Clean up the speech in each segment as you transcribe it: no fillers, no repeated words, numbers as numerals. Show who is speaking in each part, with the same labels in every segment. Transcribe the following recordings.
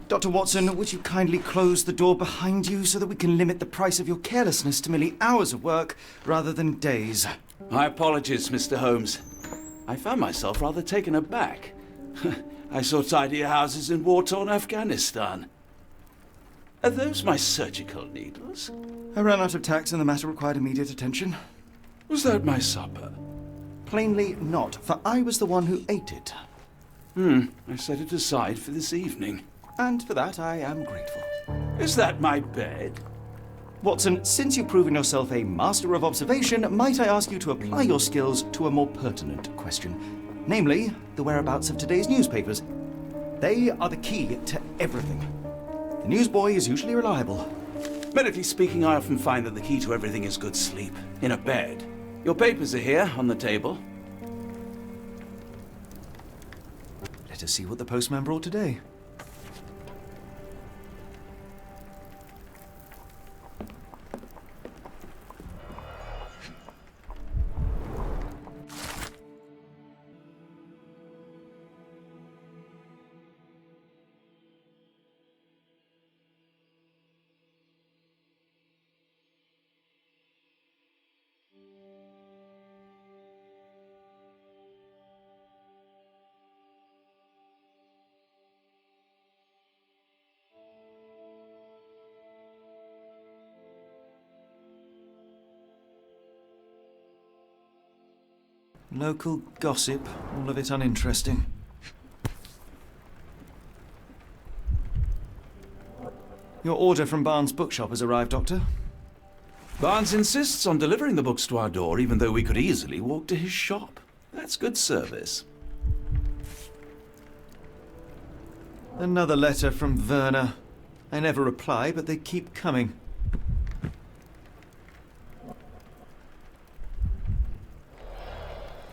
Speaker 1: Dr. Watson, would you kindly close the door behind you so that we can limit the price of your carelessness to merely hours of work rather than days?
Speaker 2: My apologies, Mr. Holmes. I found myself rather taken aback. I saw tidier houses in war-torn Afghanistan. Are those my surgical needles?
Speaker 1: I ran out of tacks and the matter required immediate attention.
Speaker 2: Was that my supper?
Speaker 1: Plainly not, for I was the one who ate it.
Speaker 2: I set it aside for this evening.
Speaker 1: And for that I am grateful.
Speaker 2: Is that my bed?
Speaker 1: Watson, since you've proven yourself a master of observation, might I ask you to apply your skills to a more pertinent question? Namely, the whereabouts of today's newspapers. They are the key to everything. The newsboy is usually reliable.
Speaker 2: Medically speaking, I often find that the key to everything is good sleep. In a bed. Your papers are here, on the table.
Speaker 1: Let us see what the postman brought today. Local gossip, all of it uninteresting. Your order from Barnes' bookshop has arrived, Doctor.
Speaker 2: Barnes insists on delivering the books to our door, even though we could easily walk to his shop. That's good service.
Speaker 1: Another letter from Werner. I never reply, but they keep coming.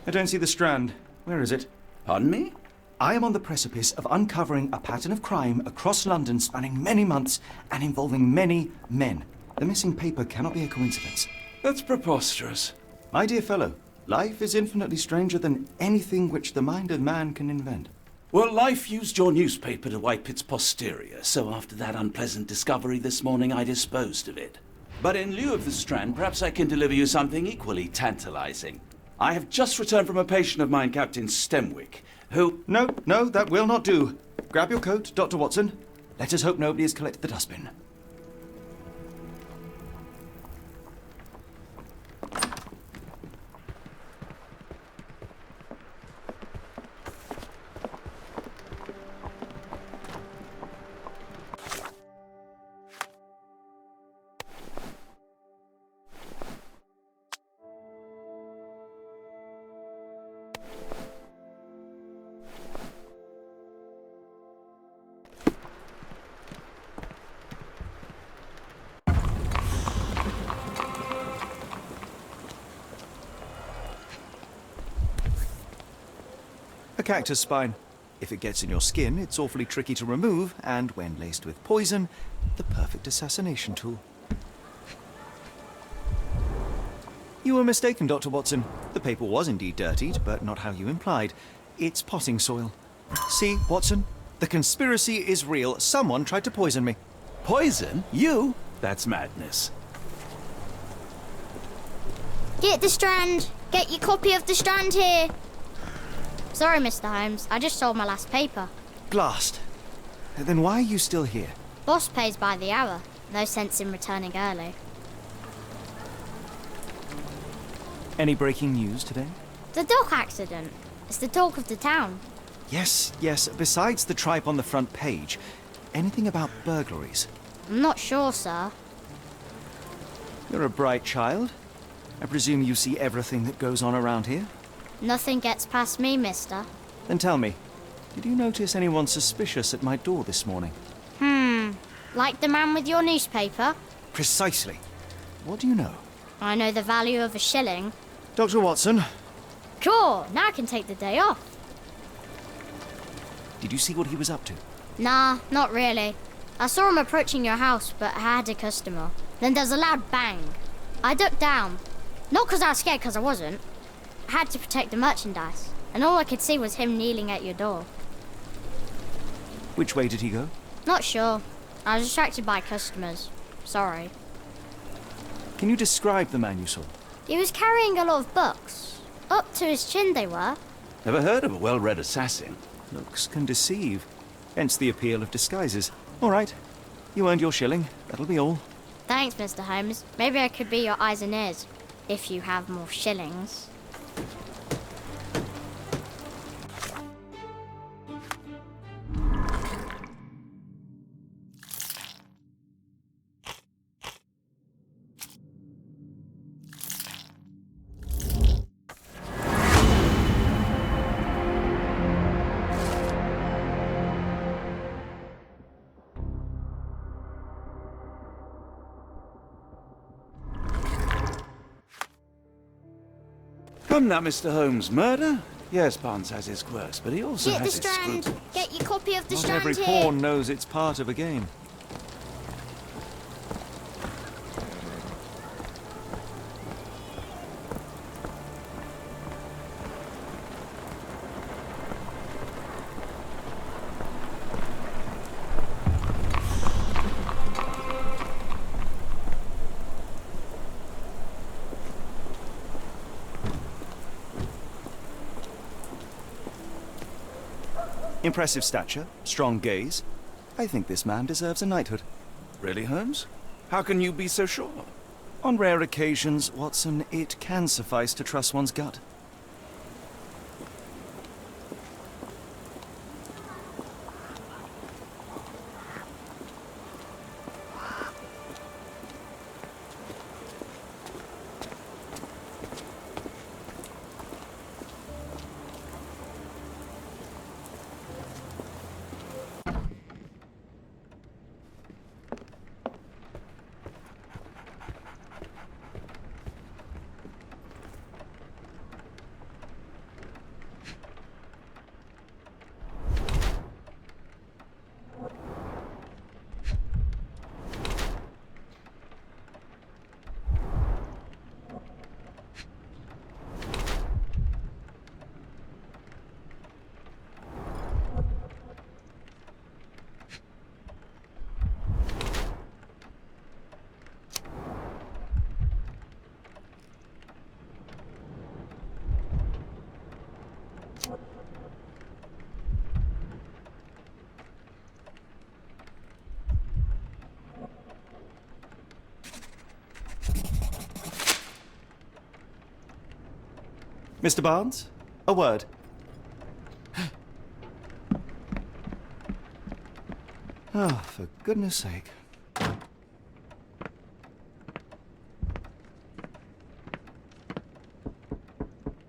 Speaker 1: I don't see the Strand. Where is it?
Speaker 2: Pardon me?
Speaker 1: I am on the precipice of uncovering a pattern of crime across London spanning many months and involving many men. The missing paper cannot be a coincidence.
Speaker 2: That's preposterous.
Speaker 1: My dear fellow, life is infinitely stranger than anything which the mind of man can invent.
Speaker 2: Well, life used your newspaper to wipe its posterior, so after that unpleasant discovery this morning, I disposed of it. But in lieu of the Strand, perhaps I can deliver you something equally tantalizing. I have just returned from a patient of mine, Captain Stemwick, who...
Speaker 1: No, that will not do. Grab your coat, Dr. Watson. Let us hope nobody has collected the dustbin. A cactus spine. If it gets in your skin, it's awfully tricky to remove, and when laced with poison, the perfect assassination tool. You were mistaken, Dr. Watson. The paper was indeed dirtied, but not how you implied. It's potting soil. See, Watson? The conspiracy is real. Someone tried to poison me.
Speaker 2: Poison? You? That's madness.
Speaker 3: Get the Strand! Get your copy of the Strand here! Sorry, Mr. Holmes. I just sold my last paper.
Speaker 1: Blast. Then why are you still here?
Speaker 3: Boss pays by the hour. No sense in returning early.
Speaker 1: Any breaking news today?
Speaker 3: The dog accident. It's the talk of the town.
Speaker 1: Yes. Besides the tripe on the front page, anything about burglaries?
Speaker 3: I'm not sure, sir.
Speaker 1: You're a bright child. I presume you see everything that goes on around here?
Speaker 3: Nothing gets past me, mister.
Speaker 1: Then tell me, did you notice anyone suspicious at my door this morning?
Speaker 3: Like the man with your newspaper?
Speaker 1: Precisely. What do you know?
Speaker 3: I know the value of a shilling.
Speaker 1: Dr. Watson,
Speaker 3: Sure, now I can take the day off.
Speaker 1: did you see what he was up to?
Speaker 3: Nah, not really. I saw him approaching your house, but I had a customer. Then there's a loud bang. I ducked down. Not 'cause I was scared, 'cause I wasn't. I had to protect the merchandise, and all I could see was him kneeling at your door.
Speaker 1: Which way did he go?
Speaker 3: Not sure. I was distracted by customers. Sorry.
Speaker 1: Can you describe the man you saw?
Speaker 3: He was carrying a lot of books. Up to his chin they were.
Speaker 2: Never heard of a well-read assassin.
Speaker 1: Looks can deceive. Hence the appeal of disguises. All right. You earned your shilling. That'll be all.
Speaker 3: Thanks, Mr. Holmes. Maybe I could be your eyes and ears. If you have more shillings.
Speaker 2: Come now, Mr. Holmes. Murder? Yes, Barnes has his quirks, but he also
Speaker 3: Get the
Speaker 2: has his
Speaker 3: Strand!
Speaker 2: scruples.
Speaker 3: Get your copy of the
Speaker 1: Not
Speaker 3: Strand
Speaker 1: every
Speaker 3: here!
Speaker 1: pawn knows it's part of a game. Impressive stature, strong gaze. I think this man deserves a knighthood.
Speaker 2: Really, Holmes? How can you be so sure?
Speaker 1: On rare occasions, Watson, it can suffice to trust one's gut. Mr. Barnes, a word. Oh, for goodness sake.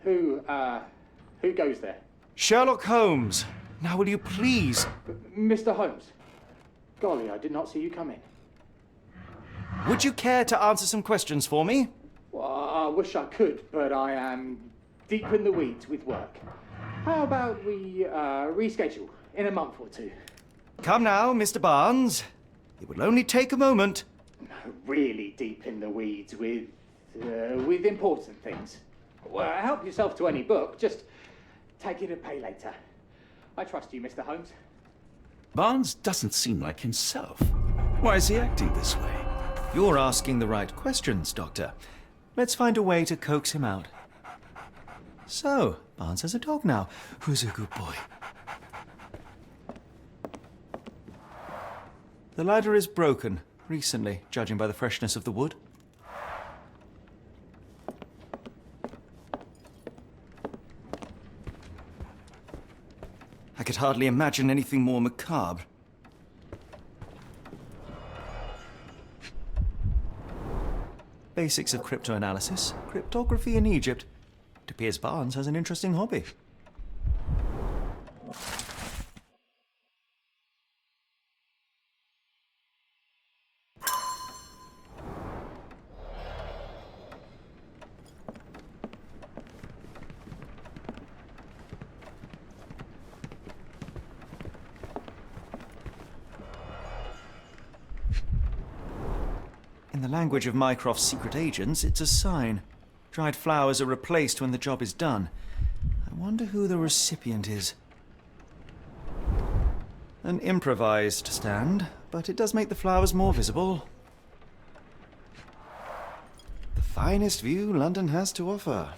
Speaker 4: Who goes there?
Speaker 1: Sherlock Holmes. Now will you please?
Speaker 4: Mr. Holmes. Golly, I did not see you come in.
Speaker 1: Would you care to answer some questions for me?
Speaker 4: Well, I wish I could, but I am deep in the weeds with work. How about we reschedule in a month or two?
Speaker 1: Come now, Mr. Barnes. It will only take a moment.
Speaker 4: Really deep in the weeds with important things. Well, help yourself to any book. Just take it and pay later. I trust you, Mr. Holmes.
Speaker 2: Barnes doesn't seem like himself. Why is he acting this way?
Speaker 1: You're asking the right questions, Doctor. Let's find a way to coax him out. So, Barnes has a dog now. Who's a good boy? The ladder is broken, recently, judging by the freshness of the wood. I could hardly imagine anything more macabre. Basics of cryptoanalysis, cryptography in Egypt. It appears Barnes has an interesting hobby. In the language of Mycroft's secret agents, it's a sign. Dried flowers are replaced when the job is done. I wonder who the recipient is. An improvised stand, but it does make the flowers more visible. The finest view London has to offer.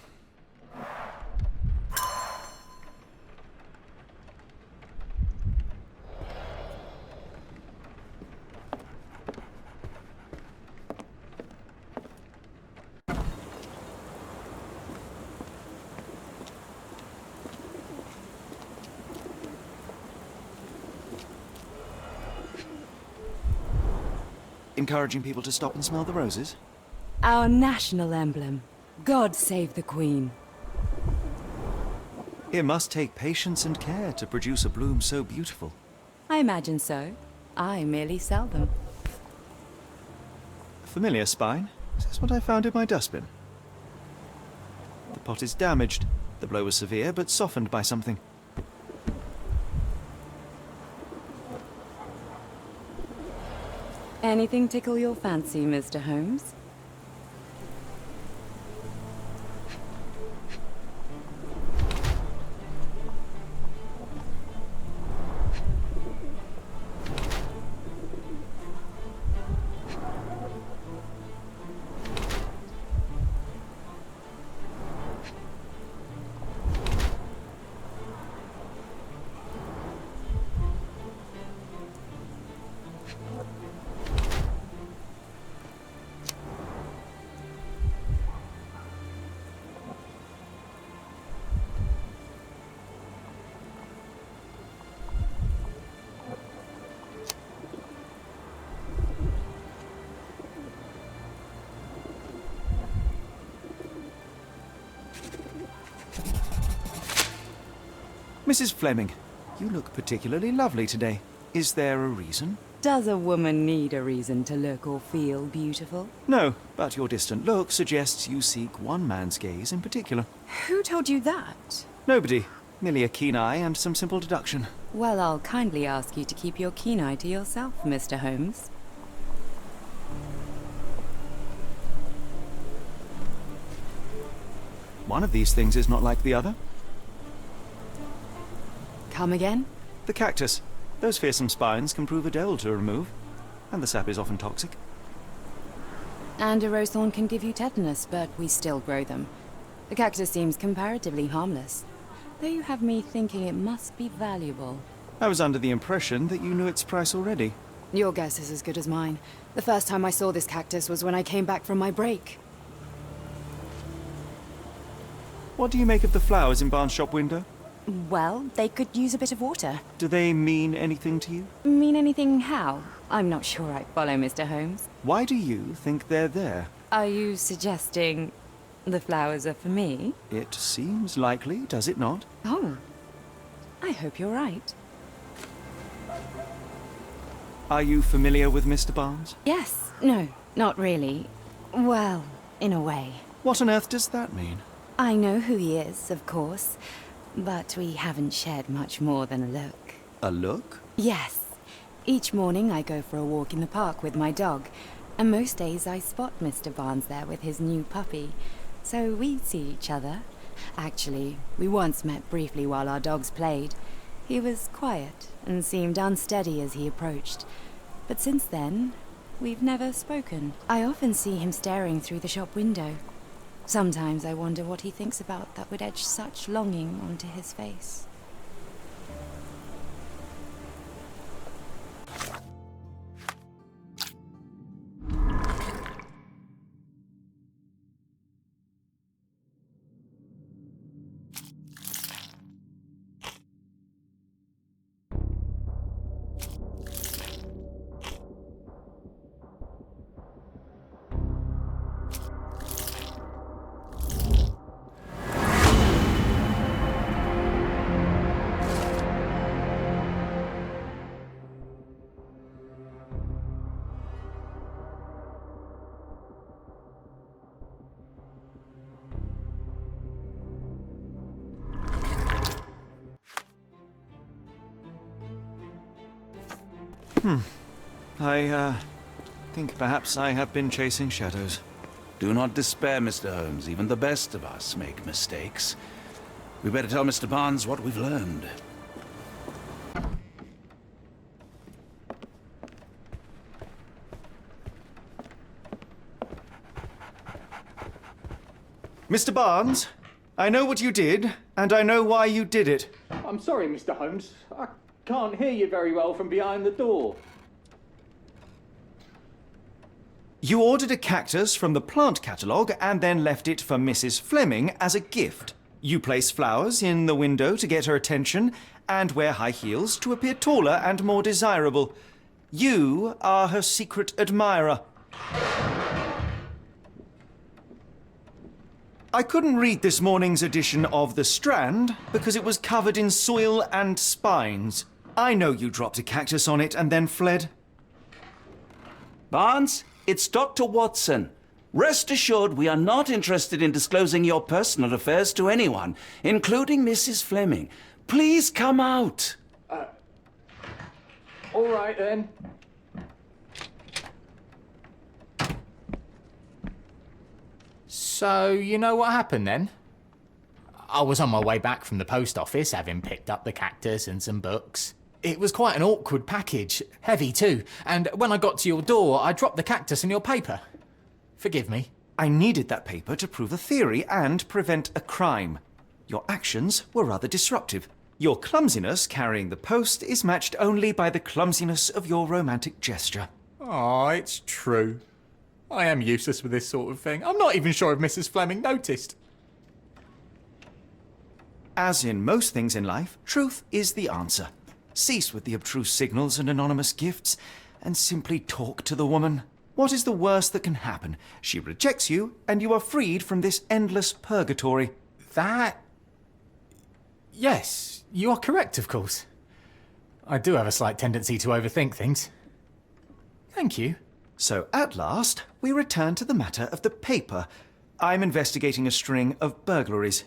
Speaker 1: Encouraging people to stop and smell the roses?
Speaker 5: Our national emblem. God save the Queen.
Speaker 1: It must take patience and care to produce a bloom so beautiful.
Speaker 5: I imagine so. I merely sell them.
Speaker 1: Familiar spine? Is this what I found in my dustbin? The pot is damaged. The blow was severe, but softened by something.
Speaker 5: Anything tickle your fancy, Mr. Holmes?
Speaker 1: Mrs. Fleming, you look particularly lovely today. Is there a reason?
Speaker 5: Does a woman need a reason to look or feel beautiful?
Speaker 1: No, but your distant look suggests you seek one man's gaze in particular.
Speaker 5: Who told you that?
Speaker 1: Nobody. Merely a keen eye and some simple deduction.
Speaker 5: Well, I'll kindly ask you to keep your keen eye to yourself, Mr. Holmes.
Speaker 1: One of these things is not like the other.
Speaker 5: Come again?
Speaker 1: The cactus. Those fearsome spines can prove a dole to remove, and the sap is often toxic.
Speaker 5: And a rose thorn can give you tetanus, but we still grow them. The cactus seems comparatively harmless, though you have me thinking it must be valuable.
Speaker 1: I was under the impression that you knew its price already.
Speaker 5: Your guess is as good as mine. The first time I saw this cactus was when I came back from my break.
Speaker 1: What do you make of the flowers in Barnes' shop window?
Speaker 5: Well, they could use a bit of water.
Speaker 1: Do they mean anything to you?
Speaker 5: Mean anything how? I'm not sure I follow, Mr. Holmes.
Speaker 1: Why do you think they're there?
Speaker 5: Are you suggesting the flowers are for me?
Speaker 1: It seems likely, does it not?
Speaker 5: Oh, I hope you're right.
Speaker 1: Are you familiar with Mr. Barnes?
Speaker 5: Yes. No, not really. Well, in a way.
Speaker 1: What on earth does that mean?
Speaker 5: I know who he is, of course, but we haven't shared much more than a look.
Speaker 1: A look?
Speaker 5: Yes. Each morning I go for a walk in the park with my dog, and most days I spot Mr. Barnes there with his new puppy, so we see each other. Actually, we once met briefly while our dogs played. He was quiet and seemed unsteady as he approached, but since then, we've never spoken. I often see him staring through the shop window. Sometimes I wonder what he thinks about that would etch such longing onto his face.
Speaker 1: I think perhaps I have been chasing shadows.
Speaker 2: Do not despair, Mr. Holmes. Even the best of us make mistakes. We better tell Mr. Barnes what we've learned.
Speaker 1: Mr. Barnes, I know what you did, and I know why you did it.
Speaker 4: I'm sorry, Mr. Holmes. I can't hear you very well from behind the door.
Speaker 1: You ordered a cactus from the plant catalogue and then left it for Mrs. Fleming as a gift. You place flowers in the window to get her attention and wear high heels to appear taller and more desirable. You are her secret admirer. I couldn't read this morning's edition of The Strand because it was covered in soil and spines. I know you dropped a cactus on it and then fled.
Speaker 2: Barnes, it's Dr. Watson. Rest assured we are not interested in disclosing your personal affairs to anyone, including Mrs. Fleming. Please come out.
Speaker 4: All right, then.
Speaker 6: So, you know what happened then? I was on my way back from the post office, having picked up the cactus and some books. It was quite an awkward package, heavy too, and when I got to your door, I dropped the cactus in your paper. Forgive me.
Speaker 1: I needed that paper to prove a theory and prevent a crime. Your actions were rather disruptive. Your clumsiness carrying the post is matched only by the clumsiness of your romantic gesture.
Speaker 6: Oh, it's true. I am useless with this sort of thing. I'm not even sure if Mrs. Fleming noticed.
Speaker 1: As in most things in life, truth is the answer. Cease with the obtruse signals and anonymous gifts, and simply talk to the woman. What is the worst that can happen? She rejects you, and you are freed from this endless purgatory.
Speaker 6: That... Yes, you are correct, of course. I do have a slight tendency to overthink things. Thank you.
Speaker 1: So, at last, we return to the matter of the paper. I'm investigating a string of burglaries.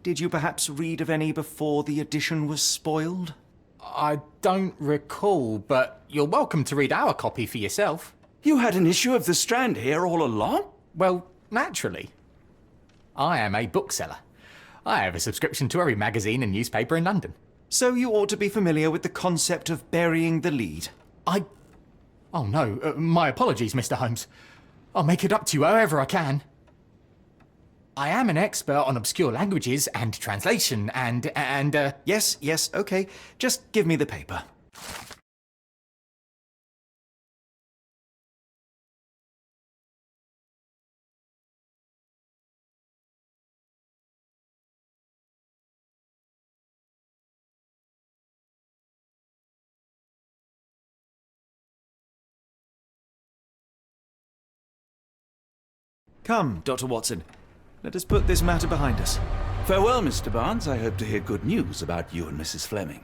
Speaker 1: Did you perhaps read of any before the edition was spoiled?
Speaker 6: I don't recall, but you're welcome to read our copy for yourself.
Speaker 2: You had an issue of The Strand here all along?
Speaker 6: Well, naturally. I am a bookseller. I have a subscription to every magazine and newspaper in London.
Speaker 1: So you ought to be familiar with the concept of burying the lead.
Speaker 6: Oh no, my apologies, Mr. Holmes. I'll make it up to you however I can. I am an expert on obscure languages and translation and
Speaker 1: Yes, okay. Just give me the paper. Come, Dr. Watson. Let us put this matter behind us.
Speaker 2: Farewell, Mr. Barnes. I hope to hear good news about you and Mrs. Fleming.